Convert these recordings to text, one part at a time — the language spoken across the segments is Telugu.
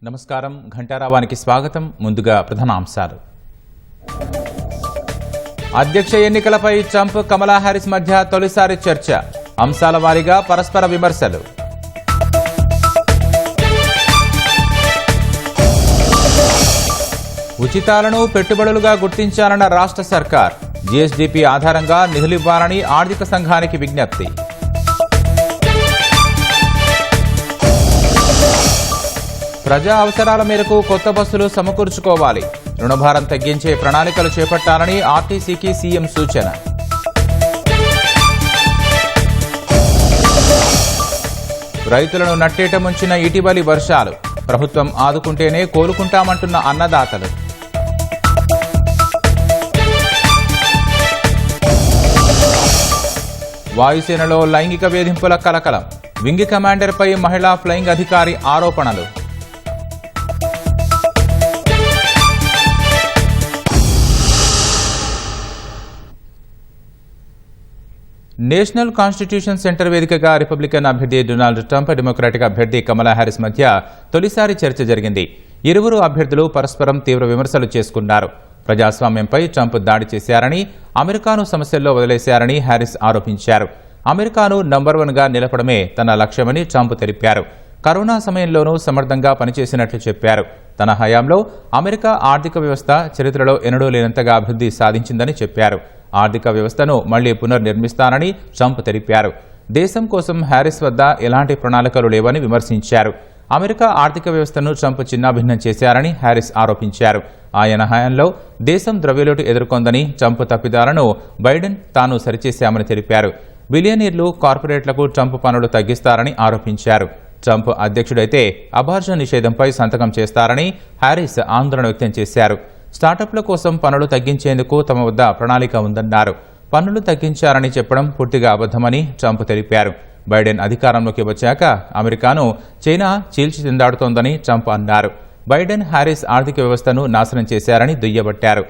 నమస్కారం. ఘంటారావానికి స్వాగతం. ముందుగా ప్రధానాంశాలు. అధ్యక్ష ఎన్నికలపై ట్రంప్, కమలా హ్యారిస్ మధ్య తొలిసారి చర్చ. అంశాల వారీగా పరస్పర విమర్శలు. ఉచితాలను పెట్టుబడులుగా గుర్తించాలన్న రాష్ట్ర సర్కార్. జీఎస్డీపీ ఆధారంగా నిధులివ్వాలని ఆర్థిక సంఘానికి విజ్ఞప్తి. ప్రజా అవసరాల మేరకు కొత్త బస్సులు సమకూర్చుకోవాలి. రుణభారం తగ్గించే ప్రణాళికలు చేపట్టాలని ఆర్టీసీకి సీఎం సూచన. రైతులను నట్టేట ముంచిన ఇటీవలి వర్షాలు. ప్రభుత్వం ఆదుకుంటేనే కోలుకుంటామంటున్న అన్నదాతలు. వాయుసేనలో లైంగిక వేధింపుల కలకలం. వింగ్ కమాండర్పై మహిళా ఫ్లయింగ్ అధికారి ఆరోపణలు. నేషనల్ కాన్స్టిట్యూషన్ సెంటర్ వేదికగా రిపబ్లికన్ అభ్యర్థి డొనాల్డ్ ట్రంప్, డెమోక్రాటిక్ అభ్యర్థి కమలా హ్యారిస్ మధ్య తొలిసారి చర్చ జరిగింది. ఇరువురు అభ్యర్థులు పరస్పరం తీవ్ర విమర్శలు చేసుకున్నారు. ప్రజాస్వామ్యంపై ట్రంప్ దాడి చేశారని, అమెరికాను సమస్యల్లో వదిలేశారని హ్యారిస్ ఆరోపించారు. అమెరికాను నంబర్ 1గా నిలపడమే తన లక్ష్యమని ట్రంప్ తెలిపారు. కరోనా సమయంలోనూ సమర్థంగా పనిచేసినట్లు చెప్పారు. తన హయాంలో అమెరికా ఆర్థిక వ్యవస్థ చరిత్రలో ఎన్నడూ లేనంతగా అభివృద్ధి సాధించిందని చెప్పారు. ఆర్థిక వ్యవస్థను మళ్లీ పునర్నిర్మిస్తానని ట్రంప్ తెలిపారు. దేశం కోసం హ్యారిస్ వద్ద ఎలాంటి ప్రణాళికలు లేవని విమర్శించారు. అమెరికా ఆర్థిక వ్యవస్థను ట్రంప్ చిన్నాభిన్నం చేశారని హ్యారిస్ ఆరోపించారు. ఆయన హయాంలో దేశం ద్రవ్యలోటు ఎదుర్కొందని, ట్రంప్ తప్పిదాలను బైడెన్ తాను సరిచేశామని తెలిపారు. బిలియనీర్లు, కార్పొరేట్లకు ట్రంప్ పనులు తగ్గిస్తారని ఆరోపించారు. ట్రంప్ అధ్యక్షుడైతే అబార్షన్ నిషేధంపై సంతకం చేస్తారని హ్యారిస్ ఆందోళన వ్యక్తం చేశారు. స్టార్టప్ల కోసం పన్నులు తగ్గించేందుకు తమ వద్ద ప్రణాళిక ఉందన్నారు. పన్నులు తగ్గించారని చెప్పడం పూర్తిగా అబద్దమని ట్రంప్ తెలిపారు. బైడెన్ అధికారంలోకి వచ్చాక అమెరికాను చైనా చీల్చి తిందాడుతోందని ట్రంప్ అన్నారు. బైడెన్, హ్యారిస్ ఆర్థిక వ్యవస్థను నాశనం చేశారని దుయ్యబట్టారు.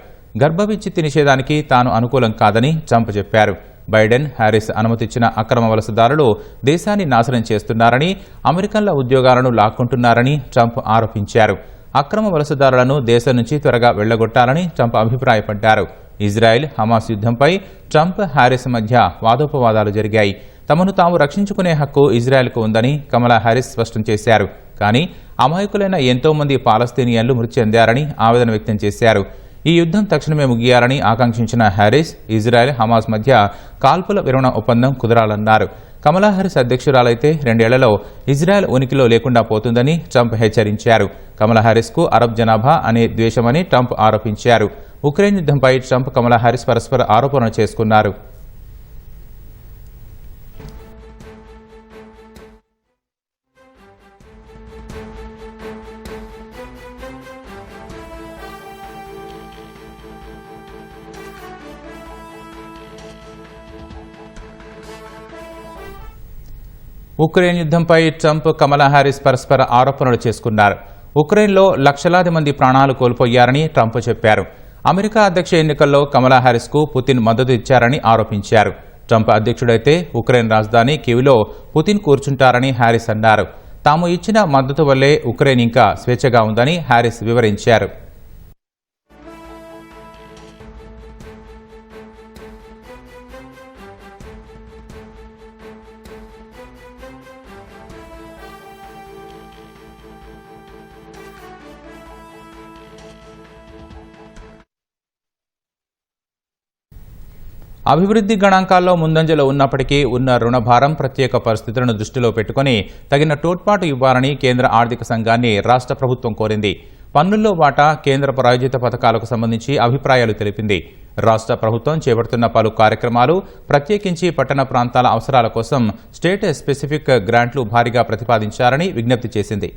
గర్భవిచ్ఛిత్తి నిషేధానికి తాను అనుకూలం కాదని ట్రంప్ చెప్పారు. బైడెన్, హ్యారిస్ అనుమతిచ్చిన అక్రమ వలసదారులు దేశాన్ని నాశనం చేస్తున్నారని, అమెరికన్ల ఉద్యోగాలను లాక్కుంటున్నారని ట్రంప్ ఆరోపించారు. అక్రమ వలసదారులను దేశం నుంచి త్వరగా వెళ్లగొట్టాలని ట్రంప్ అభిప్రాయపడ్డారు. ఇజ్రాయెల్, హమాస్ యుద్ధంపై ట్రంప్, హ్యారిస్ మధ్య వాదోపవాదాలు జరిగాయి. తమను తాము రక్షించుకునే హక్కు ఇజ్రాయెల్కు ఉందని కమలా హ్యారిస్ స్పష్టం చేశారు. కానీ అమాయకులైన ఎంతో మంది పాలస్తీనియన్లు మృతి చెందారని ఆవేదన వ్యక్తం చేశారు. ఈ యుద్ధం తక్షణమే ముగియాలని ఆకాంక్షించిన హ్యారిస్, ఇజ్రాయెల్, హమాస్ మధ్య కాల్పుల విరమణ ఒప్పందం కుదరాలన్నారు. కమలా హ్యారిస్ అధ్యక్షురాలైతే 2 ఏళ్లలో ఇజ్రాయెల్ ఉనికిలో లేకుండా పోతుందని ట్రంప్ హెచ్చరించారు. కమలా హ్యారిస్కు అరబ్ జనాభా అనే ద్వేషమని ట్రంప్ ఆరోపించారు. ఉక్రెయిన్ యుద్ధంపై ట్రంప్, కమలా హ్యారిస్ పరస్పర ఆరోపణలు చేసుకున్నారు. ఉక్రెయిన్ యుద్ధంపై ట్రంప్, కమలా హ్యారిస్ పరస్పర ఆరోపణలు చేసుకున్నారు. ఉక్రెయిన్లో లక్షలాది మంది ప్రాణాలు కోల్పోయారని ట్రంప్ చెప్పారు. అమెరికా అధ్యక్ష ఎన్నికల్లో కమలా హ్యారిస్కు పుతిన్ మద్దతు ఇచ్చారని ఆరోపించారు. ట్రంప్ అధ్యక్షుడైతే ఉక్రెయిన్ రాజధాని కీవ్లో పుతిన్ కూర్చుంటారని హ్యారిస్ అన్నారు. తాము ఇచ్చిన మద్దతు వల్లే ఉక్రెయిన్ ఇంకా స్వేచ్ఛగా ఉందని హ్యారిస్ వివరించారు. అభివృద్ధి గణాంకాల్లో ముందంజలో ఉన్నప్పటికీ ఉన్న రుణభారం, ప్రత్యేక పరిస్థితులను దృష్టిలో పెట్టుకుని తగిన తోడ్పాటు ఇవ్వాలని కేంద్ర ఆర్థిక సంఘాన్ని రాష్ట్ర ప్రభుత్వం కోరింది. పన్నుల్లో వాటా, కేంద్ర ప్రాయోజిత పథకాలకు సంబంధించి అభిప్రాయాలు తెలిపింది. రాష్ట్ర ప్రభుత్వం చేపడుతున్న పలు కార్యక్రమాలు, ప్రత్యేకించి పట్టణ ప్రాంతాల అవసరాల కోసం స్టేట్ స్పెసిఫిక్ గ్రాంట్లు భారీగా ప్రతిపాదించాలని విజ్ఞప్తి చేసింది.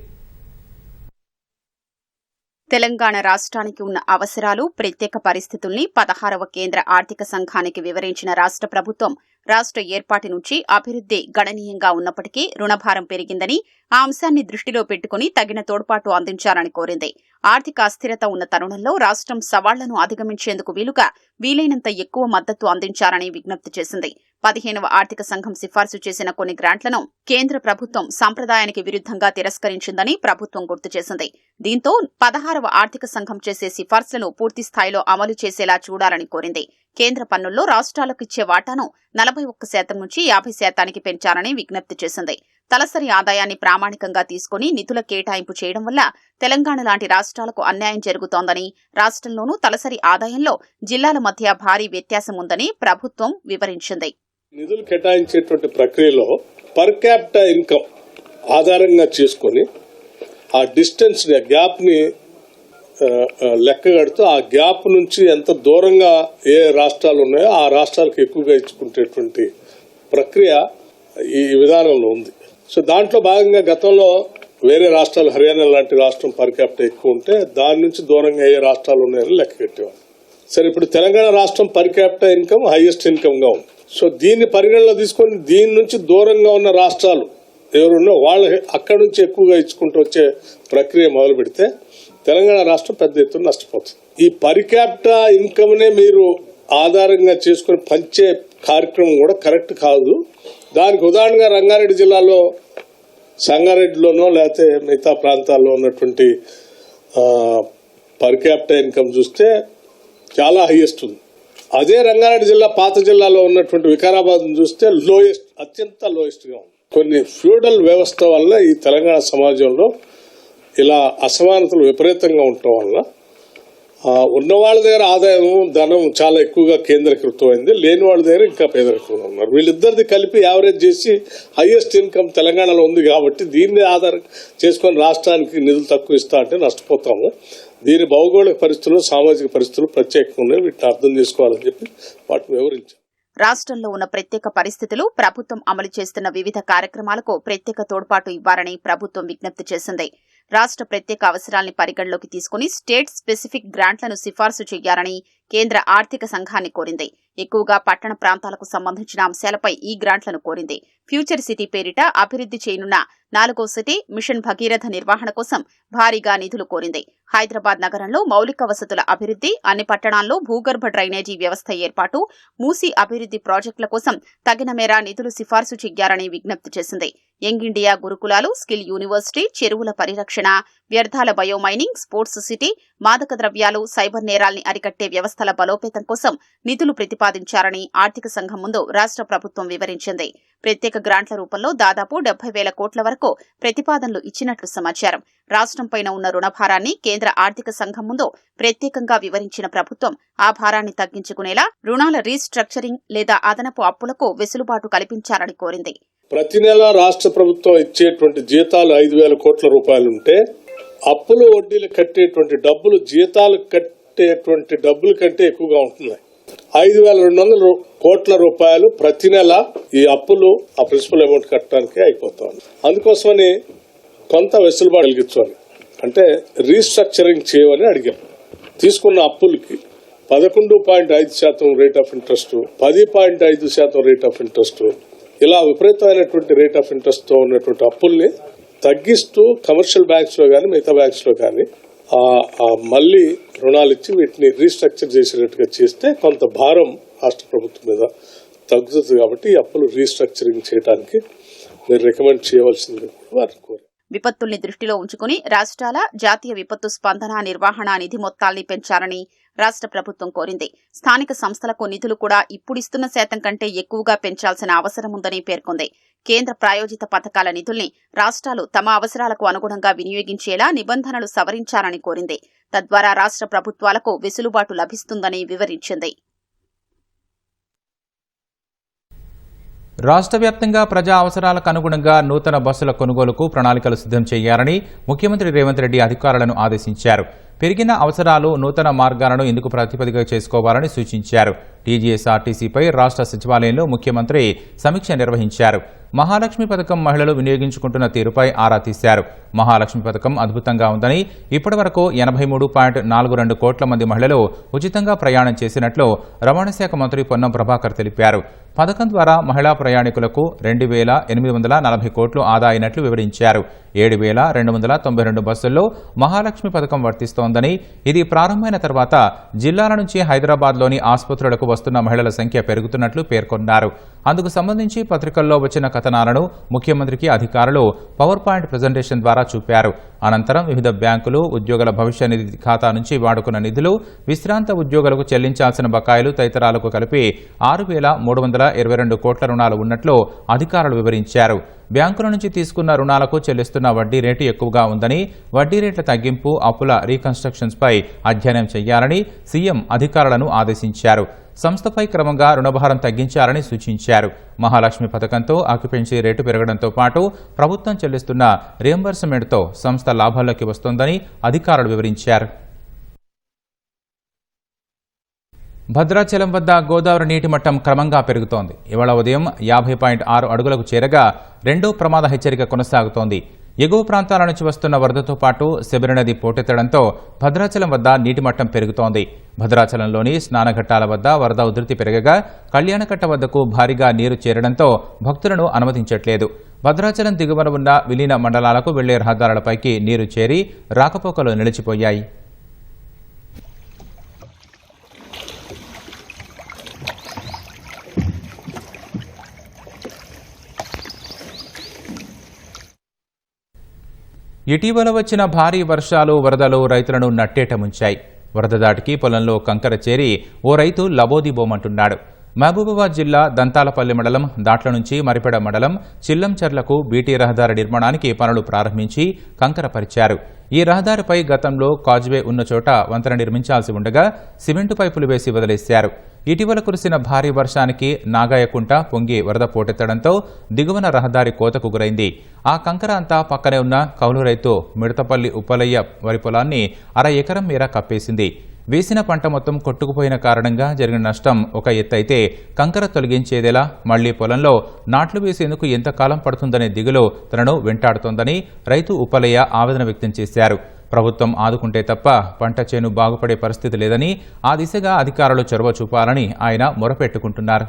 తెలంగాణ రాష్ట్రానికి ఉన్న అవసరాలు, ప్రత్యేక పరిస్థితుల్ని 16వ కేంద్ర ఆర్థిక సంఘానికి వివరించిన రాష్ట్ర ప్రభుత్వం రాష్ట్ర ఏర్పాటు నుంచి అభివృద్ధి గణనీయంగా ఉన్నప్పటికీ రుణభారం పెరిగిందని, ఆ అంశాన్ని దృష్టిలో పెట్టుకుని తగిన తోడ్పాటు అందించాలని కోరింది. ఆర్థిక అస్థిరత ఉన్న తరుణంలో రాష్ట్రం సవాళ్లను అధిగమించేందుకు వీలుగా వీలైనంత ఎక్కువ మద్దతు అందించాలని విజ్ఞప్తి చేసింది. 15వ ఆర్థిక సంఘం సిఫార్సు చేసిన కొన్ని గ్రాంట్లను కేంద్ర ప్రభుత్వం సంప్రదాయానికి విరుద్ధంగా తిరస్కరించిందని ప్రభుత్వం గుర్తు చేసింది. దీంతో 16వ ఆర్థిక సంఘం చేసే సిఫార్సులను పూర్తి స్థాయిలో అమలు చేసేలా చూడాలని కోరింది. కేంద్ర పన్నుల్లో రాష్ట్రాలకు ఇచ్చే వాటాను 41% నుంచి 50% పెంచాలని విజ్ఞప్తి చేసింది. తలసరి ఆదాయాన్ని ప్రామాణికంగా తీసుకుని నిధుల కేటాయింపు చేయడం వల్ల తెలంగాణ లాంటి రాష్ట్రాలకు అన్యాయం జరుగుతోందని, రాష్ట్రంలోనూ తలసరి ఆదాయంలో జిల్లాల మధ్య భారీ వ్యత్యాసం ఉందని ప్రభుత్వం వివరించింది. నిధులు కేటాయించేటువంటి ప్రక్రియలో పర్ క్యాపిటా ఇన్కమ్ ఆధారంగా చేసుకుని ఆ డిస్టెన్స్ గ్యాప్ ని లెక్క కడుతూ ఆ గ్యాప్ నుంచి ఎంత దూరంగా ఏ రాష్ట్రాలు ఉన్నాయో ఆ రాష్ట్రాలకు ఎక్కువగా ఇచ్చుకునేటువంటి ప్రక్రియ ఈ విధానంలో ఉంది. సో దాంట్లో భాగంగా గతంలో వేరే రాష్ట్రాలు హర్యానా లాంటి రాష్ట్రం పర్ క్యాపిటా ఎక్కువ ఉంటే దాని నుంచి దూరంగా ఏ రాష్ట్రాలు ఉన్నాయని లెక్క కట్టేవారు. సరే, ఇప్పుడు తెలంగాణ రాష్ట్రం per capita income highest income గా ఉంది. సో దీన్ని పరిగణలో తీసుకొని దీని నుంచి దూరంగా ఉన్న రాష్ట్రాలు ఎవరున్నా వాళ్ళు అక్కడి నుంచి ఎక్కువగా ఇచ్చుకుంటూ వచ్చే ప్రక్రియ మొదలు పెడితే తెలంగాణ రాష్ట్రం పెద్ద ఎత్తున నష్టపోతుంది. ఈ పర్ క్యాపిటా ఇన్కమ్ నే మీరు ఆధారంగా చేసుకుని పంచే కార్యక్రమం కూడా కరెక్ట్ కాదు. దానికి ఉదాహరణగా రంగారెడ్డి జిల్లాలో సంగారెడ్డిలోనో లేకపోతే మిగతా ప్రాంతాల్లో ఉన్నటువంటి పర్ క్యాపిటా ఇన్కమ్ చూస్తే చాలా హైయెస్ట్ ఉంది. అదే రంగారెడ్డి జిల్లా పాత జిల్లాలో ఉన్నటువంటి వికారాబాద్ చూస్తే లోయెస్ట్, అత్యంత లోయెస్ట్ గా ఉంది. కొన్ని ఫ్యూడల్ వ్యవస్థ వల్ల ఈ తెలంగాణ సమాజంలో ఇలా అసమానతలు విపరీతంగా ఉండటం వల్ల ఉన్న వాళ్ళ దగ్గర ఆదాయం ధనం చాలా ఎక్కువగా కేంద్రీకృతమైంది, లేని వాళ్ళ దగ్గర ఇంకా పేదరికంగా ఉన్నారు. వీళ్ళిద్దరిది కలిపి యావరేజ్ చేసి హైయెస్ట్ ఇన్కమ్ తెలంగాణలో ఉంది కాబట్టి దీన్ని ఆధారం చేసుకొని రాష్ట్రానికి నిధులు తక్కువ ఇస్తా అంటే నష్టపోతాము. దీని భౌగోళిక పరిస్థితులు, సామాజిక పరిస్థితులు ప్రత్యేకంగా ఉన్నాయి, వీటిని అర్థం చేసుకోవాలని చెప్పి వాటిని వివరించారు. రాష్ట్రంలో ఉన్న ప్రత్యేక పరిస్థితులు, ప్రభుత్వం అమలు చేస్తున్న వివిధ కార్యక్రమాలకు ప్రత్యేక తోడ్పాటు ఇవ్వాలని ప్రభుత్వం విజ్ఞప్తి చేసింది. రాష్ట్ర ప్రత్యేక అవసరాల్ని పరిగణలోకి తీసుకుని స్టేట్ స్పెసిఫిక్ గ్రాంట్లను సిఫార్సు చేయాలని కేంద్ర ఆర్థిక సంఘాన్ని కోరింది. ఎక్కువగా పట్టణ ప్రాంతాలకు సంబంధించిన అంశాలపై ఈ గ్రాంట్లను కోరింది. ఫ్యూచర్ సిటీ పేరిట అభివృద్ది చేయనున్న 4వ సిటీ మిషన్ భగీరథ నిర్వహణ కోసం భారీగా నిధులు కోరింది. హైదరాబాద్ నగరంలో మౌలిక వసతుల అభివృద్ది, అన్ని పట్టణాల్లో భూగర్భ డ్రైనేజీ వ్యవస్థ ఏర్పాటు, మూసీ అభివృద్ది ప్రాజెక్టుల కోసం తగిన మేర నిధులు సిఫార్సు చేయాలని విజ్ఞప్తి చేసింది. యంగ్ ఇండియా గురుకులాలు, స్కిల్ యూనివర్సిటీ, చెరువుల పరిరక్షణ, వ్యర్థాల బయోమైనింగ్, స్పోర్ట్స్ సిటీ, మాదక ద్రవ్యాలు, సైబర్ నేరాల్ని అరికట్టే వ్యవస్థల బలోపేతం కోసం నిధులు ప్రతిపాదించారని ఆర్థిక సంఘం ముందు రాష్ట్ర ప్రభుత్వం వివరించింది. ప్రత్యేక గ్రాంట్ల రూపంలో దాదాపు 70,000 కోట్ల వరకు ప్రతిపాదనలు ఇచ్చినట్లు సమాచారం. రాష్ట్రంపైన ఉన్న రుణభారాన్ని కేంద్ర ఆర్థిక సంఘం ముందు ప్రత్యేకంగా వివరించిన ప్రభుత్వం ఆ భారాన్ని తగ్గించుకునేలా రుణాల రీస్ట్రక్చరింగ్ లేదా అదనపు అప్పులకు వెసులుబాటు కల్పించాలని కోరింది. ప్రతి నెల రాష్ట్ర ప్రభుత్వం ఇచ్చేటువంటి జీతాలు 5,000 కోట్ల రూపాయలుంటే అప్పులు వడ్డీలు కట్టేటువంటి డబ్బులు జీతాలు కట్టేటువంటి డబ్బుల కంటే ఎక్కువగా ఉంటున్నాయి. 5,200 కోట్ల రూపాయలు ప్రతి నెల ఈ అప్పులు ఆ ప్రిన్సిపల్ అమౌంట్ కట్టడానికి అయిపోతాం. అందుకోసమని కొంత వెసులుబాటు కలిగించాలి, అంటే రీస్ట్రక్చరింగ్ చేయమని అడిగాం. తీసుకున్న అప్పులకి 11.5% rate of interest, 10.5% rate of interest, ఇలా విపరీతమైనటువంటి రేట్ ఆఫ్ ఇంట్రెస్ట్ తో ఉన్నటువంటి అప్పుల్ని తగ్గిస్తూ కమర్షియల్ బ్యాంక్స్ లో కానీ మిగతా బ్యాంక్స్ లో కానీ మళ్లీ రుణాలు ఇచ్చి వీటిని రీస్ట్రక్చర్ చేసేటట్టుగా చేస్తే కొంత భారం రాష్ట్ర ప్రభుత్వం మీద తగ్గుతుంది. కాబట్టి ఈ అప్పులు రీస్ట్రక్చరింగ్ చేయడానికి మీరు రికమెండ్ చేయవలసింది వారిని కోరారు. విపత్తుల్ని దృష్టిలో ఉంచుకుని రాష్ట్రాల జాతీయ విపత్తు స్పందన నిర్వహణ నిధి మొత్తాల్ని పెంచాలని రాష్ట్ర ప్రభుత్వం కోరింది. స్థానిక సంస్థలకు నిధులు కూడా ఇప్పుడిస్తున్న శాతం కంటే ఎక్కువగా పెంచాల్సిన అవసరం ఉందని పేర్కొంది. కేంద్ర ప్రాయోజిత పథకాల నిధుల్ని రాష్ట్రాలు తమ అవసరాలకు అనుగుణంగా వినియోగించేలా నిబంధనలు సవరించాలని కోరింది. తద్వారా రాష్ట్ర ప్రభుత్వాలకు వెసులుబాటు లభిస్తుందని వివరించింది. రాష్ట్ర వ్యాప్తంగా ప్రజా అవసరాలకు అనుగుణంగా నూతన బస్సుల కొనుగోలుకు ప్రణాళికలు సిద్ధం చేయాలని ముఖ్యమంత్రి రేవంత్ రెడ్డి అధికారులను ఆదేశించారు. పెరిగిన అవసరాలు నూతన మార్గాలను ఎందుకు ప్రాతిపదికగా చేసుకోవాలని సూచించారు. టీజీఎస్ఆర్టీసీపై రాష్ట్ర సచివాలయంలో ముఖ్యమంత్రి సమీక్ష నిర్వహించారు. మహాలక్ష్మి పథకం మహిళలు వినియోగించుకుంటున్న తీరుపై ఆరా తీశారు. మహాలక్ష్మి పథకం అద్భుతంగా ఉందని, ఇప్పటివరకు 83.42 కోట్ల మంది మహిళలు ఉచితంగా ప్రయాణం చేసినట్లు రవాణా శాఖ మంత్రి పొన్నం ప్రభాకర్ తెలిపారు. పథకం ద్వారా మహిళా ప్రయాణికులకు 2,840 కోట్లు ఆదా అయినట్లు వివరించారు. 7,292 బస్సుల్లో మహాలక్ష్మి పథకం వర్తిస్తోందని, ఇది ప్రారంభమైన తర్వాత జిల్లాల నుంచి హైదరాబాద్లోని ఆసుపత్రులకు వస్తున్న మహిళల సంఖ్య పెరుగుతున్నట్లు పేర్కొన్నారు. అందుకు సంబంధించి పత్రికల్లో వచ్చిన కథనాలను ముఖ్యమంత్రికి అధికారులు పవర్ పాయింట్ ప్రజెంటేషన్ ద్వారా చూపారు. అనంతరం వివిధ బ్యాంకులు, ఉద్యోగుల భవిష్య నిధి ఖాతా నుంచి వాడుకున్న నిధులు, విశ్రాంత ఉద్యోగులకు చెల్లించాల్సిన బకాయిలు తదితరాలకు కలిపి 6,322 కోట్ల రుణాలు ఉన్నట్లు అధికారులు వివరించారు. బ్యాంకుల నుంచి తీసుకున్న రుణాలకు చెల్లిస్తున్న వడ్డీ రేటు ఎక్కువగా ఉందని, వడ్డీ రేట్ల తగ్గింపు, అప్పుల రీకన్స్ట్రక్షన్స్పై అధ్యయనం చేయాలని సీఎం అధికారులను ఆదేశించారు. సంస్థపై క్రమంగా రుణభారం తగ్గించాలని సూచించారు. మహాలక్ష్మి పథకంతో ఆక్యుపెన్సీ రేటు పెరగడంతో పాటు ప్రభుత్వం చెల్లిస్తున్న రియంబర్స్మెంట్తో సంస్థ లాభాల్లోకి వస్తోందని అధికారులు వివరించారు. భద్రాచలం వద్ద గోదావరి నీటి మట్టం క్రమంగా పెరుగుతోంది. ఇవాళ ఉదయం 50.6 అడుగులకు చేరగా రెండో ప్రమాద హెచ్చరిక కొనసాగుతోంది. ఎగువ ప్రాంతాల నుంచి వస్తున్న వరదతో పాటు శబరి నది పోటెత్తడంతో భద్రాచలం వద్ద నీటి మట్టం పెరుగుతోంది. భద్రాచలంలోని స్నానఘట్టాల వద్ద వరద ఉధృతి పెరగగా కళ్యాణకట్ట వద్దకు భారీగా నీరు చేరడంతో భక్తులను అనుమతించట్లేదు. భద్రాచలం దిగువన ఉన్న విలీన మండలాలకు వెళ్లే రహదారులపైకి నీరు చేరి రాకపోకలు నిలిచిపోయాయి. ఇటీవల వచ్చిన భారీ వర్షాలు, వరదలు రైతులను నట్టేట ముంచాయి. వరద దాటికి పొలంలో కంకర చేరి ఓ రైతు లబోదిబోమంటున్నాడు. మహబూబాబాద్ జిల్లా దంతాలపల్లి మండలం దాట్ల నుంచి మరిపెడ మండలం చిల్లంచర్లకు బీటీ రహదారి నిర్మాణానికి పనులు ప్రారంభించి కంకర పరిచారు. ఈ రహదారిపై గతంలో కాజ్వే ఉన్న చోట వంతెన నిర్మించాల్సి ఉండగా సిమెంటు పైపులు వేసి వదిలేశారు. ఇటీవల కురిసిన భారీ వర్షానికి నాగాయకుంట పొంగి వరద పోటెత్తడంతో దిగువన రహదారి కోతకు గురైంది. ఆ కంకర అంతా పక్కనే ఉన్న కౌలు రైతు మిడతపల్లి ఉప్పలయ్య వరి పొలాన్ని 1/2 ఎకరం మేర కప్పేసింది. వేసిన పంట మొత్తం కొట్టుకుపోయిన కారణంగా జరిగిన నష్టం ఒక ఎత్తైతే కంకర తొలగించేదెలా, మళ్లీ పొలంలో నాట్లు వేసేందుకు ఎంతకాలం పడుతుందనే దిగులు తనను వెంటాడుతోందని రైతు ఉప్పలయ్య ఆవేదన వ్యక్తం చేశారు. ప్రభుత్వం ఆదుకుంటే తప్ప పంట చేను బాగుపడే పరిస్థితి లేదని, ఆ దిశగా అధికారులు చొరవ చూపాలని ఆయన మొరపెట్టుకుంటున్నారు.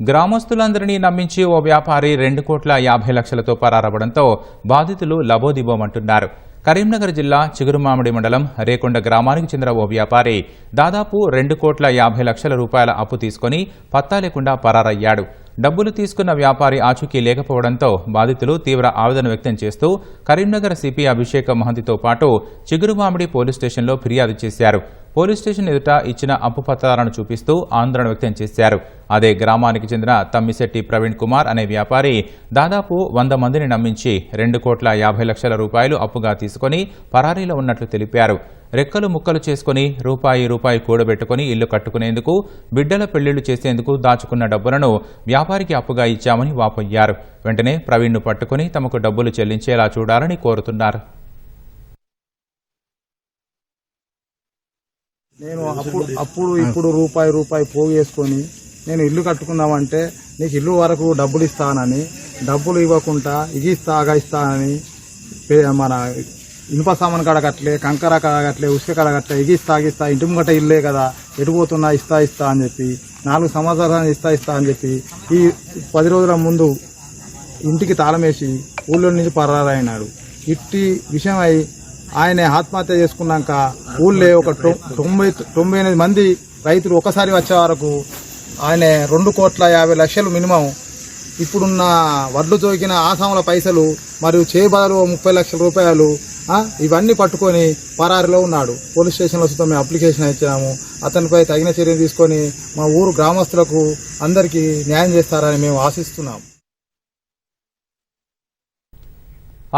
గ్రామస్తులందరినీ నమ్మించి ఓ వ్యాపారి 2,50,00,000తో పరారవడంతో బాధితులు లబోదిబోమంటున్నారు. కరీంనగర్ జిల్లా చిగురుమామిడి మండలం రేకొండ గ్రామానికి చెందిన ఓ వ్యాపారి దాదాపు 2,50,00,000 రూపాయల అప్పు తీసుకుని పత్తా లేకుండా పరారయ్యాడు. డబ్బులు తీసుకున్న వ్యాపారి ఆచూకీ లేకపోవడంతో బాధితులు తీవ్ర ఆవేదన వ్యక్తం చేస్తూ కరీంనగర్ సిపి అభిషేక్ మహంతితో పాటు చిగురుమామిడి పోలీస్ స్టేషన్లో ఫిర్యాదు చేశారు. పోలీస్ స్టేషన్ ఎదుట ఇచ్చిన అప్పు పత్రాలను చూపిస్తూ ఆందోళన వ్యక్తం చేశారు. అదే గ్రామానికి చెందిన తమ్మిశెట్టి ప్రవీణ్ కుమార్ అనే వ్యాపారి దాదాపు 100 మందిని నమ్మించి 2,50,00,000 రూపాయలు అప్పుగా తీసుకుని పరారీలో ఉన్నట్లు తెలిపారు. రెక్కలు ముక్కలు చేసుకుని రూపాయి కూడబెట్టుకుని ఇల్లు కట్టుకునేందుకు, బిడ్డల పెళ్లిళ్లు చేసేందుకు దాచుకున్న డబ్బులను వ్యాపారికి అప్పుగా ఇచ్చామని వాపోయారు. వెంటనే ప్రవీణ్ను పట్టుకుని తమకు డబ్బులు చెల్లించేలా చూడాలని కోరుతున్నారు. నేను అప్పుడు ఇప్పుడు రూపాయి పోగేసుకొని నేను ఇల్లు కట్టుకుందామంటే నీకు ఇల్లు వరకు డబ్బులు ఇస్తానని, డబ్బులు ఇవ్వకుండా ఇస్తానని మన ఇనుప సామాన్ కడగట్లే, కంకర కడగట్లే, ఉసుక కడగట్లే, ఇగిస్తా ఇంటి ముంగట ఇల్లే కదా, ఎటుపోతున్నా ఇస్తా అని చెప్పి 4 సంవత్సరాలు ఇస్తా అని చెప్పి ఈ 10 రోజుల ముందు ఇంటికి తాళమేసి ఊళ్ళో నుంచి పరారైనాడు. ఇట్టి విషయమై ఆయన ఆత్మహత్య చేసుకున్నాక ఊళ్ళో ఒక 98 మంది రైతులు ఒకసారి వచ్చే వరకు ఆయన 2,50,00,000 మినిమం ఇప్పుడున్న వడ్లు తోకిన ఆసాముల పైసలు మరియు చేయబదలు 30 లక్షల రూపాయలు ఇవన్నీ పట్టుకొని పరారిలో ఉన్నాడు. పోలీస్ స్టేషన్లో సుతం మేము అప్లికేషన్ ఇచ్చాము. అతనిపై తగిన చర్యలు తీసుకొని మా ఊరు గ్రామస్తులకు అందరికీ న్యాయం చేస్తారని మేము ఆశిస్తున్నాం.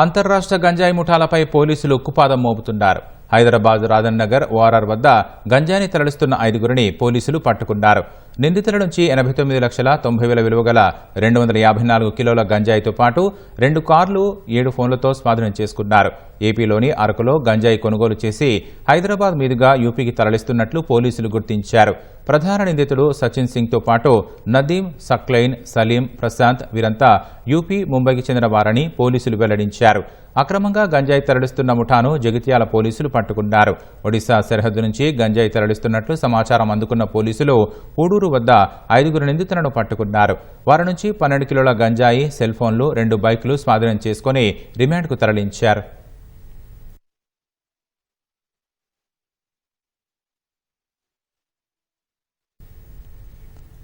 అంతర్రాష్ట్ర గంజాయి ముఠాలపై పోలీసులు ఉక్కుపాదం మోపుతున్నారు. హైదరాబాద్ రాజన్ నగర్ ఓఆర్ఆర్ వద్ద గంజాయిని తరలిస్తున్న 5గురిని పోలీసులు పట్టుకున్నారు. నిందితుల నుంచి 89,90,000 విలువ గల 254 కిలోల గంజాయితో పాటు 2 కార్లు, 7 ఫోన్లతో స్వాధీనం చేసుకున్నారు. ఏపీలోని అరకులో గంజాయి కొనుగోలు చేసి హైదరాబాద్ మీదుగా యూపీకి తరలిస్తున్నట్లు పోలీసులు గుర్తించారు. ప్రధాన నిందితుడు సచిన్ సింగ్తో పాటు నదీం, సక్లైన్, సలీం, ప్రశాంత్ వీరంతా యూపీ, ముంబైకి చెందిన వారని పోలీసులు వెల్లడించారు. అక్రమంగా గంజాయి తరలిస్తున్న ముఠాను జగిత్యాల పోలీసులు పట్టుకున్నారు. ఒడిశా సరిహద్దు నుంచి గంజాయి తరలిస్తున్నట్లు సమాచారం అందుకున్న పోలీసులు పూడూరు వద్ద 5గురు నిందితులను పట్టుకున్నారు. వారి నుంచి 12 కిలోల గంజాయి, సెల్ ఫోన్లు, 2 బైకులు స్వాధీనం చేసుకుని రిమాండ్కు తరలించారు.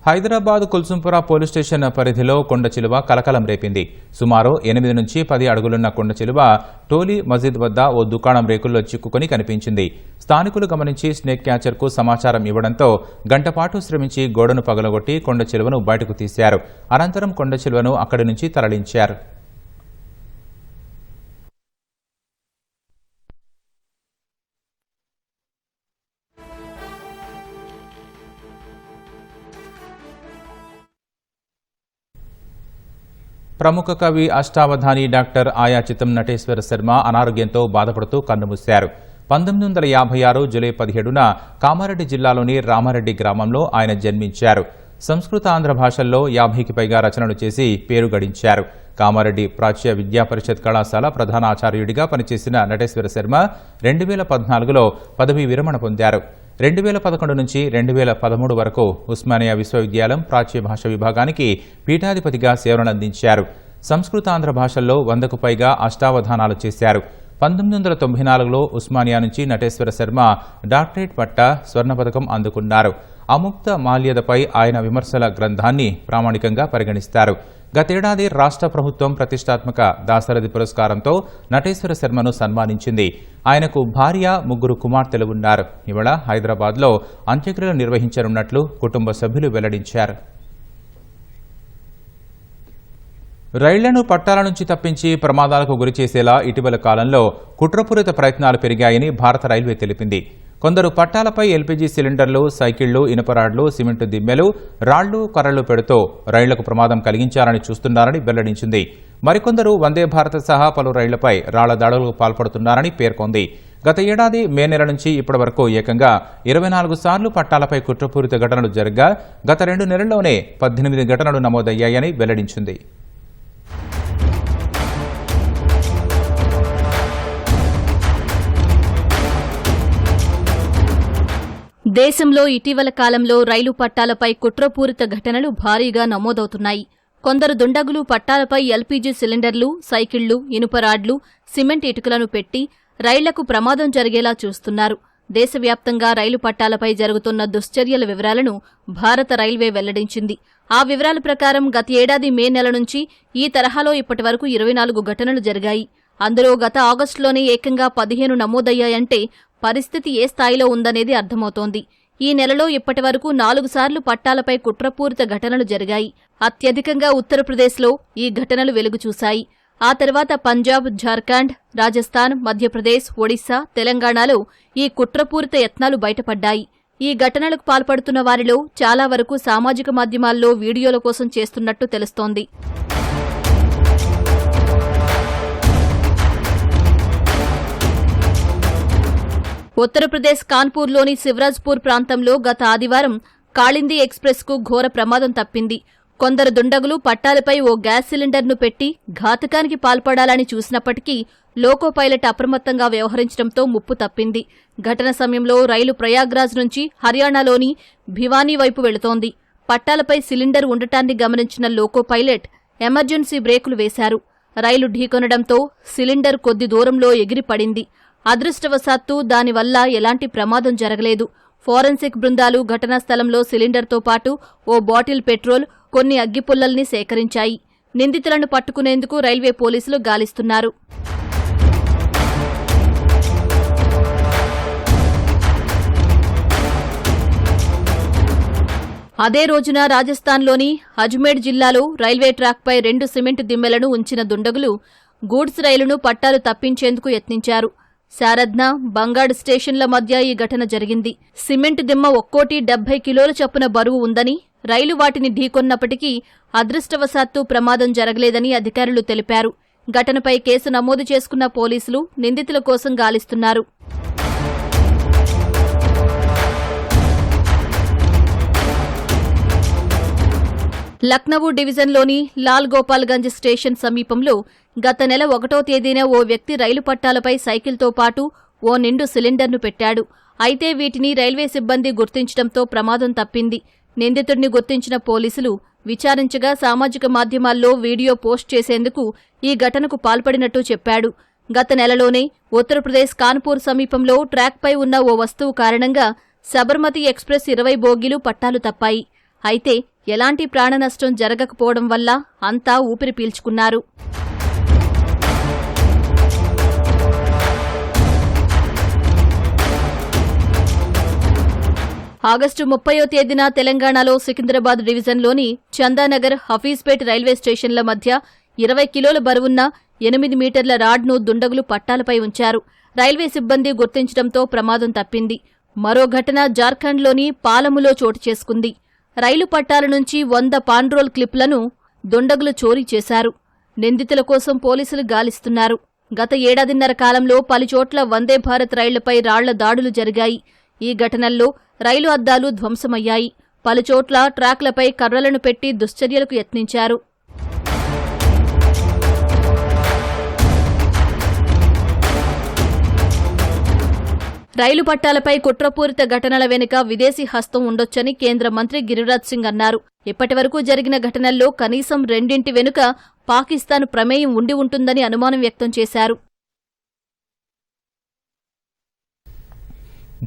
హైదరాబాద్ కుల్సుంపుర పోలీస్ స్టేషన్ పరిధిలో కొండ చిలువ కలకలం రేపింది. సుమారు 8 నుంచి 10 అడుగులున్న కొండ చిలువ టోలీ మసీద్ వద్ద ఓ దుకాణం రేకుల్లో చిక్కుకొని కనిపించింది. స్థానికులు గమనించి స్నేక్ క్యాచర్కు సమాచారం ఇవ్వడంతో గంటపాటు శ్రమించి గోడను పగలగొట్టి కొండ చిలువను బయటకు తీశారు. అనంతరం కొండ చిలువను అక్కడి నుంచి తరలించారు. ప్రముఖ కవి అష్టావధాని డాక్టర్ ఆయా చిత్తం నటేశ్వర శర్మ అనారోగ్యంతో బాధపడుతూ కన్నుమూశారు. 1956 జూలై 17న కామారెడ్డి జిల్లాలోని రామారెడ్డి గ్రామంలో ఆయన జన్మించారు. సంస్కృత ఆంధ్ర భాషల్లో 50కి పైగా రచనలు చేసి పేరు గడించారు. కామారెడ్డి ప్రాచ్య విద్యా పరిషత్ కళాశాల ప్రధాన ఆచార్యుడిగా పనిచేసిన నటేశ్వర శర్మ 2014లో పదవీ విరమణ పొందారు. 2011 నుంచి 2013 వరకు ఉస్మానియా విశ్వవిద్యాలయం ప్రాచ్య భాష విభాగానికి పీఠాధిపతిగా సేవలందించారు. సంస్కృత ఆంధ్ర భాషల్లో 100కు పైగా అష్టావధానాలు చేశారు. 1994లో ఉస్మానియా నుంచి నటేశ్వర శర్మ డాక్టరేట్ పట్టా, స్వర్ణ పథకం అందుకున్నారు. అముక్త మాల్యదపై ఆయన విమర్శల గ్రంథాన్ని ప్రామాణికంగా పరిగణిస్తారు. గతేడాది రాష్ట్ర ప్రభుత్వం ప్రతిష్టాత్మక దాశరథి పురస్కారంతో నటేశ్వర శర్మను సన్మానించింది. ఆయనకు భార్య, 3 కుమార్తెలు ఉన్నారు. ఇవాళ హైదరాబాద్లో అంత్యక్రియలు నిర్వహించనున్నట్లు కుటుంబ సభ్యులు వెల్లడించారు. రైళ్లను పట్టాల నుంచి తప్పించి ప్రమాదాలకు గురిచేసేలా ఇటీవల కాలంలో కుట్రపూరిత ప్రయత్నాలు పెరిగాయని భారత రైల్వే తెలిపింది. కొందరు పట్టాలపై ఎల్పీజీ సిలిండర్లు, సైకిళ్లు, ఇనుపరాడ్లు, సిమెంటు దిమ్మెలు, రాళ్లు, కర్రలు పెడుతూ రైళ్లకు ప్రమాదం కలిగించాలని చూస్తున్నారని వెల్లడించింది. మరికొందరు వందే భారత్ సహా పలు రైళ్లపై రాళ్ల దాడులకు పాల్పడుతున్నారని పేర్కొంది. గత ఏడాది మే నెల నుంచి ఇప్పటి వరకు ఏకంగా 24 సార్లు పట్టాలపై కుట్రపూరిత ఘటనలు జరగ్గా గత 2 నెలల్లోనే 18 ఘటనలు నమోదయ్యాయని వెల్లడించింది. దేశంలో ఇటీవల కాలంలో రైలు పట్టాలపై కుట్రపూరిత ఘటనలు భారీగా నమోదవుతున్నాయి. కొందరు దుండగులు పట్టాలపై ఎల్పీజీ సిలిండర్లు, సైకిళ్లు, ఇనుపరాడ్లు, సిమెంట్ ఇటుకలను పెట్టి రైళ్లకు ప్రమాదం జరిగేలా చూస్తున్నారు. దేశవ్యాప్తంగా రైలు పట్టాలపై జరుగుతున్న దుశ్చర్యల వివరాలను భారత రైల్వే వెల్లడించింది. ఆ వివరాల ప్రకారం గత ఏడాది మే నెల నుంచి ఈ తరహాలో ఇప్పటివరకు 24 ఘటనలు జరిగాయి. అందులో గత ఆగస్టులోనే ఏకంగా 15 నమోదయ్యాయంటే పరిస్థితి ఏ స్థాయిలో ఉందనేది అర్థమవుతోంది. ఈ నెలలో ఇప్పటివరకు 4 సార్లు పట్టాలపై కుట్రపూరిత ఘటనలు జరిగాయి. అత్యధికంగా ఉత్తరప్రదేశ్లో ఈ ఘటనలు వెలుగుచూశాయి. ఆ తర్వాత పంజాబ్, ఝార్ఖండ్, రాజస్థాన్, మధ్యప్రదేశ్, ఒడిశా, తెలంగాణలో ఈ కుట్రపూరిత యత్నాలు బయటపడ్డాయి. ఈ ఘటనలకు పాల్పడుతున్న వారిలో చాలా వరకు సామాజిక మాధ్యమాల్లో వీడియోల కోసం చేస్తున్నట్టు తెలుస్తోంది. ఉత్తరప్రదేశ్ కాన్పూర్లోని శివరాజ్పూర్ ప్రాంతంలో గత ఆదివారం కాళిందీ ఎక్స్ప్రెస్కు ఘోర ప్రమాదం తప్పింది. కొందరు దుండగులు పట్టాలపై ఓ గ్యాస్ సిలిండర్ను పెట్టి ఘాతుకానికి పాల్పడాలని చూసినప్పటికీ లోకో పైలట్ అప్రమత్తంగా వ్యవహరించడంతో ముప్పు తప్పింది. ఘటన సమయంలో రైలు ప్రయాగ్రాజ్ నుంచి హర్యానాలోని భివానీ వైపు వెళుతోంది. పట్టాలపై సిలిండర్ ఉండటాన్ని గమనించిన లోకో పైలట్ ఎమర్జెన్సీ బ్రేకులు వేశారు. రైలు ఢీకొనడంతో సిలిండర్ కొద్ది దూరంలో ఎగిరిపడింది. అదృష్టవశాత్తు దానివల్ల ఎలాంటి ప్రమాదం జరగలేదు. ఫోరెన్సిక్ బృందాలు ఘటనా స్థలంలో సిలిండర్తో పాటు ఓ బాటిల్ పెట్రోల్, కొన్ని అగ్గిపుల్లల్ని సేకరించాయి. నిందితులను పట్టుకునేందుకు రైల్వే పోలీసులు గాలిస్తున్నారు. అదే రోజున రాజస్థాన్లోని అజ్మేర్ జిల్లాలో రైల్వే ట్రాక్పై 2 సిమెంట్ దిమ్మెలను ఉంచిన దుండగులు గూడ్స్ రైలును పట్టాలు తప్పించేందుకు యత్నించారు. శారద్న, బంగాడ్ స్టేషన్ల మధ్య ఈ ఘటన జరిగింది. సిమెంట్ దిమ్మ ఒక్కోటి 70 కిలోల చొప్పున బరువు ఉందని, రైలు వాటిని ఢీకొన్నప్పటికీ అదృష్టవశాత్తు ప్రమాదం జరగలేదని అధికారులు తెలిపారు. ఘటనపై కేసు నమోదు చేసుకున్న పోలీసులు నిందితుల కోసం గాలిస్తున్నారు. లక్నవూ డివిజన్లోని లాల్ గోపాల్గంజ్ స్టేషన్ సమీపంలో గత నెల 1వ తేదీన ఓ వ్యక్తి రైలు పట్టాలపై సైకిల్తో పాటు ఓ నిండు సిలిండర్ను పెట్టాడు. అయితే వీటిని రైల్వే సిబ్బంది గుర్తించడంతో ప్రమాదం తప్పింది. నిందితుడిని గుర్తించిన పోలీసులు విచారించగా సామాజిక మాధ్యమాల్లో వీడియో పోస్ట్ చేసేందుకు ఈ ఘటనకు పాల్పడినట్టు చెప్పాడు. గత నెలలోనే ఉత్తరప్రదేశ్ కాన్పూర్ సమీపంలో ట్రాక్పై ఉన్న ఓ వస్తువు కారణంగా సబర్మతి ఎక్స్ప్రెస్ 20 బోగీలు పట్టాలు తప్పాయి. అయితే ఎలాంటి ప్రాణనష్టం జరగకపోవడం వల్ల అంతా ఊపిరి పీల్చుకున్నారు. ఆగస్టు 30వ తేదీన తెలంగాణలో సికింద్రాబాద్ డివిజన్లోని చందానగర్, హఫీజ్పేట్ రైల్వే స్టేషన్ల మధ్య 20 కిలోల బరువున్న 8 మీటర్ల రాడ్ను దుండగులు పట్టాలపై ఉంచారు. రైల్వే సిబ్బంది గుర్తించడంతో ప్రమాదం తప్పింది. మరో ఘటన జార్ఖండ్లోని పాలములో చోటు చేసుకుంది. రైలు పట్టాల నుంచి 100 పాన్రోల్ క్లిప్లను దుండగులు చోరీ చేశారు. నిందితుల కోసం పోలీసులు గాలిస్తున్నారు. గత ఏడాదిన్నర కాలంలో పలుచోట్ల వందే భారత్ రైళ్లపై రాళ్ల దాడులు జరిగాయి. ఈ ఘటనల్లో రైలు అద్దాలు ధ్వంసమయ్యాయి. పలుచోట్ల ట్రాక్లపై కర్రలను పెట్టి దుశ్చర్యలకు యత్నించారు. రైలు పట్టాలపై కుట్రపూరిత ఘటనల వెనుక విదేశీ హస్తం ఉండొచ్చని కేంద్ర మంత్రి గిరిరాజ్ సింగ్ అన్నారు. ఇప్పటివరకు జరిగిన ఘటనల్లో కనీసం 2 వెనుక పాకిస్తాన్ ప్రమేయం ఉండి ఉంటుందని అనుమానం వ్యక్తం చేశారు.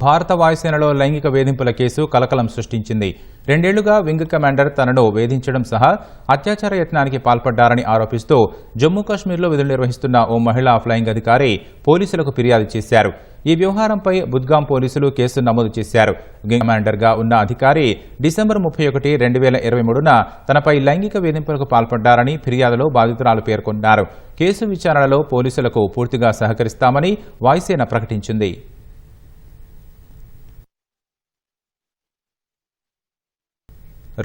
భారత వాయుసేనలో లైంగిక వేధింపుల కేసు కలకలం సృష్టించింది. 2 ఏళ్లుగా వింగ్ కమాండర్ తనను వేధించడం సహా అత్యాచార యత్నానికి పాల్పడ్డారని ఆరోపిస్తూ జమ్మూ కాశ్మీర్లో విధులు నిర్వహిస్తున్న ఓ మహిళా ఫ్లయింగ్ అధికారి పోలీసులకు ఫిర్యాదు చేశారు. ఈ వ్యవహారంపై బుద్గాం పోలీసులు కేసు నమోదు చేశారు. వింగ్ కమాండర్గా ఉన్న అధికారి డిసెంబర్ 31, 2023న తనపై లైంగిక వేధింపులకు పాల్పడ్డారని ఫిర్యాదులో బాధితురాలు పేర్కొన్నారు. కేసు విచారణలో పోలీసులకు పూర్తిగా సహకరిస్తామని వాయుసేన ప్రకటించింది.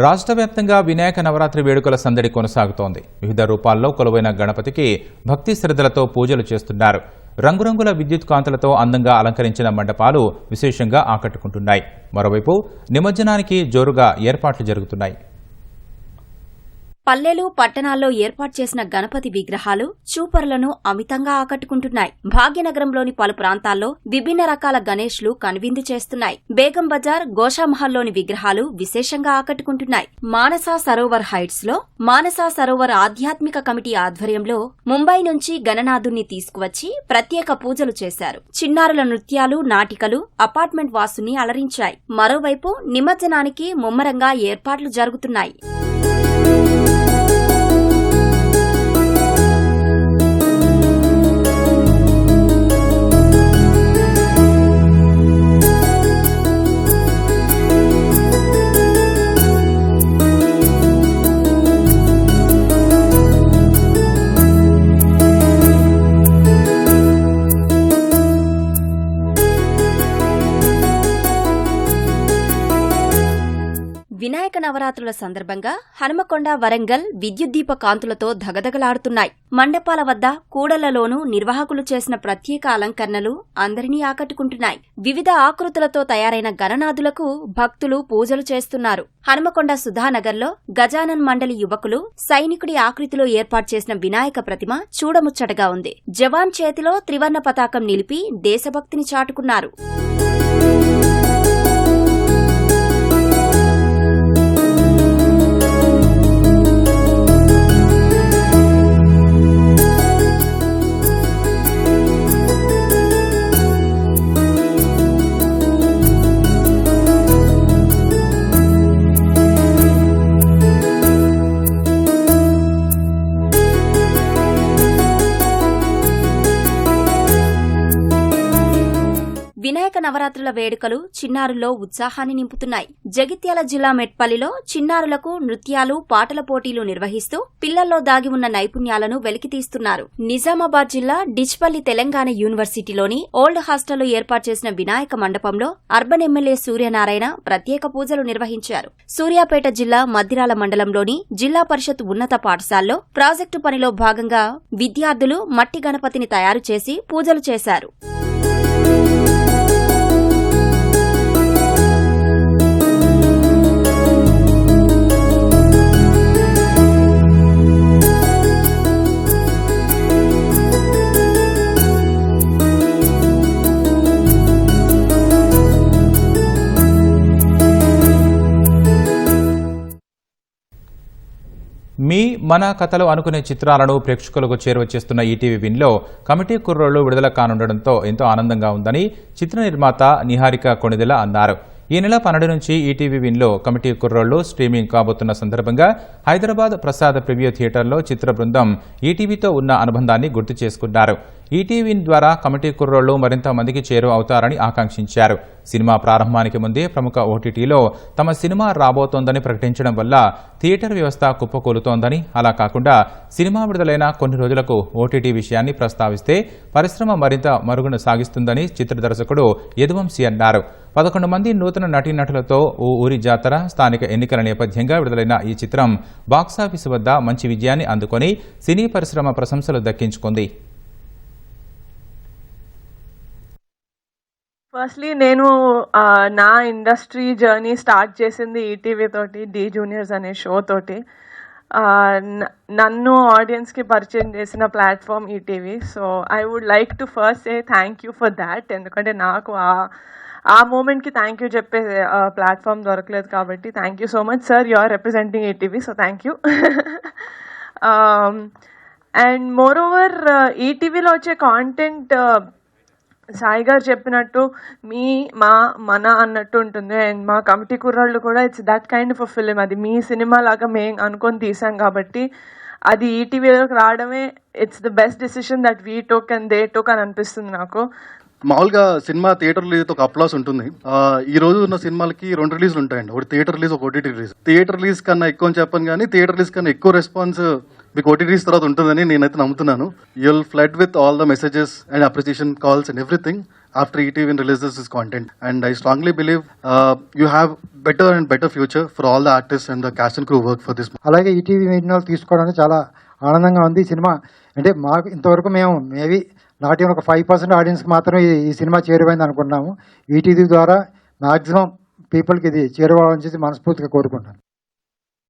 రాష్ట్ర వ్యాప్తంగా వినాయక నవరాత్రి వేడుకల సందడి కొనసాగుతోంది. వివిధ రూపాల్లో కొలువైన గణపతికి భక్తి శ్రద్ధలతో పూజలు చేస్తున్నారు. రంగురంగుల విద్యుత్ కాంతులతో అందంగా అలంకరించిన మండపాలు విశేషంగా ఆకట్టుకుంటున్నాయి. మరోవైపు నిమజ్జనానికి జోరుగా ఏర్పాట్లు జరుగుతున్నాయి. పల్లెలు, పట్టణాల్లో ఏర్పాటు చేసిన గణపతి విగ్రహాలు చూపరులను అమితంగా ఆకట్టుకుంటున్నాయి. భాగ్యనగరంలోని పలు ప్రాంతాల్లో విభిన్న రకాల గణేష్లు కనువిందు చేస్తున్నాయి. బేగం బజార్, గోషామహల్లోని విగ్రహాలు విశేషంగా ఆకట్టుకుంటున్నాయి. మానసా సరోవర్ హైట్స్ లో మానసా సరోవర్ ఆధ్యాత్మిక కమిటీ ఆధ్వర్యంలో ముంబై నుంచి గణనాథుణ్ణి తీసుకువచ్చి ప్రత్యేక పూజలు చేశారు. చిన్నారుల నృత్యాలు, నాటికలు అపార్ట్మెంట్ వాసుని అలరించాయి. మరోవైపు నిమజ్జనానికి ముమ్మరంగా ఏర్పాట్లు జరుగుతున్నాయి. వినాయక నవరాత్రుల సందర్భంగా హనుమకొండ, వరంగల్ విద్యుత్ దీప కాంతులతో ధగధగలాడుతున్నాయి. మండపాల వద్ద, కూడళ్లలోనూ నిర్వాహకులు చేసిన ప్రత్యేక అలంకరణలు అందరినీ ఆకట్టుకుంటున్నాయి. వివిధ ఆకృతులతో తయారైన గణనాథులకు భక్తులు పూజలు చేస్తున్నారు. హనుమకొండ సుధానగర్లో గజానన్ మండలి యువకులు సైనికుడి ఆకృతిలో ఏర్పాటు చేసిన వినాయక ప్రతిమ చూడముచ్చటగా ఉంది. జవాన్ చేతిలో త్రివర్ణ పతాకం నిలిపి దేశభక్తిని చాటుకున్నారు. వినాయక నవరాత్రుల వేడుకలు చిన్నారుల్లో ఉత్సాహాన్ని నింపుతున్నాయి. జగిత్యాల జిల్లా మెట్పల్లిలో చిన్నారులకు నృత్యాలు, పాటల పోటీలు నిర్వహిస్తూ పిల్లల్లో దాగి ఉన్న నైపుణ్యాలను వెలికితీస్తున్నారు. నిజామాబాద్ జిల్లా డిచ్పల్లి తెలంగాణ యూనివర్సిటీలోని ఓల్డ్ హాస్టల్లో ఏర్పాటు చేసిన వినాయక మండపంలో అర్బన్ ఎమ్మెల్యే సూర్యనారాయణ ప్రత్యేక పూజలు నిర్వహించారు. సూర్యాపేట జిల్లా మద్దిరాల మండలంలోని జిల్లా పరిషత్ ఉన్నత పాఠశాలలో ప్రాజెక్టు పనిలో భాగంగా విద్యార్థులు మట్టి గణపతిని తయారు చేసి పూజలు చేశారు. మీ మన కథలు అనుకునే చిత్రాలను ప్రేక్షకులకు చేరువ చేస్తున్న ఈటీవీ విన్లో కమిటీ కుర్రోళ్లు విడుదల కానుండడంతో ఎంతో ఆనందంగా ఉందని చిత్ర నిర్మాత నిహారిక కొణిదెల అన్నారు. ఈ నెల 12 నుంచి ఈటీవీ విన్లో కమిటీ కుర్రోళ్లు స్ట్రీమింగ్ కాబోతున్న సందర్భంగా హైదరాబాద్ ప్రసాద్ ప్రివ్యూ థియేటర్లో చిత్ర బృందం ఈటీవీతో ఉన్న అనుబంధాన్ని గుర్తు చేసుకున్నారు. ఈటీవీ ద్వారా కమిటీ కుర్రోళ్లు మరింత మందికి చేరువ అవుతారని ఆకాంక్షించారు. సినిమా ప్రారంభానికి ముందే ప్రముఖ ఓటీటీలో తమ సినిమా రాబోతోందని ప్రకటించడం వల్ల థియేటర్ వ్యవస్థ కుప్పకూలుతోందని, అలా కాకుండా సినిమా విడుదలైన కొన్ని రోజులకు ఓటీటీ విషయాన్ని ప్రస్తావిస్తే పరిశ్రమ మరింత మరుగున సాగిస్తుందని చిత్ర దర్శకుడు యదువంశీ అన్నారు. 11 మంది నూతన నటీనటులతో ఓ ఊరి జాతర, స్థానిక ఎన్నికల నేపథ్యంగా విడుదలైన ఈ చిత్రం బాక్సాఫీసు వద్ద మంచి విజయాన్ని అందుకొని సినీ పరిశ్రమ ప్రశంసలు దక్కించుకుంది. ఫస్ట్లీ నేను నా ఇండస్ట్రీ జర్నీ స్టార్ట్ చేసింది ఈటీవీ తోటి, డి జూనియర్స్ అనే షో తోటి. నన్ను ఆడియన్స్కి పరిచయం చేసిన platform ETV. So I would like to first say thank you for that. ఎందుకంటే నాకు ఆ మూమెంట్కి థ్యాంక్ యూ చెప్పే ప్లాట్ఫామ్ దొరకలేదు కాబట్టి thank you so much sir, you are representing ETV, so thank you. And moreover ఈటీవీలో వచ్చే కాంటెంట్ సాయి గారు చెప్పినట్టు మన అన్నట్టు ఉంటుంది. అండ్ మా కమిటీ కుర్రాళ్ళు కూడా it's that kind of film. అది మీ సినిమా లాగా మేము అనుకొని తీసాం కాబట్టి అది ఈటీవీలోకి రావడమే it's the best decision that we took and they took అని అనిపిస్తుంది నాకు. మామూలుగా సినిమా థియేటర్ రిలీజ్ ఒక అప్లాస్ ఉంటుంది. ఈ రోజు ఉన్న సినిమాలకి 2 రిలీజ్లు ఉంటాయండి. ఒకటి థియేటర్ రిలీజ్, ఒక ఓటీటీ రిలీజ్. థియేటర్ రిలీజ్ కన్నా ఎక్కువ అని చెప్పను కానీ థియేటర్ రిలీజ్ కన్నా ఎక్కువ రెస్పాన్స్ మీకు ఓటీటీ రిలీజ్ తర్వాత ఉంటుందని నేనైతే నమ్ముతున్నాను. You'll flood with all the messages and appreciation calls and everything after ETV releases this content, and I strongly believe you have better and better future for all the artists and the cast and crew work for this. అలాగే ఈటీవీ విన్నర్ తీసుకోవడానికి చాలా ఆనందంగా ఉంది. ఈ సినిమా అంటే మాకు ఇంతవరకు మేము మేబీ నాట్ ఈవెన్ ఒక 5% ఆడియన్స్కి మాత్రం ఈ సినిమా చేరువైంది అనుకున్నాము. ఈటీవీ ద్వారా మాక్సిమం పీపుల్కి ఇది చేరువాలని చెప్పి మనస్ఫూర్తిగా కోరుకుంటాను.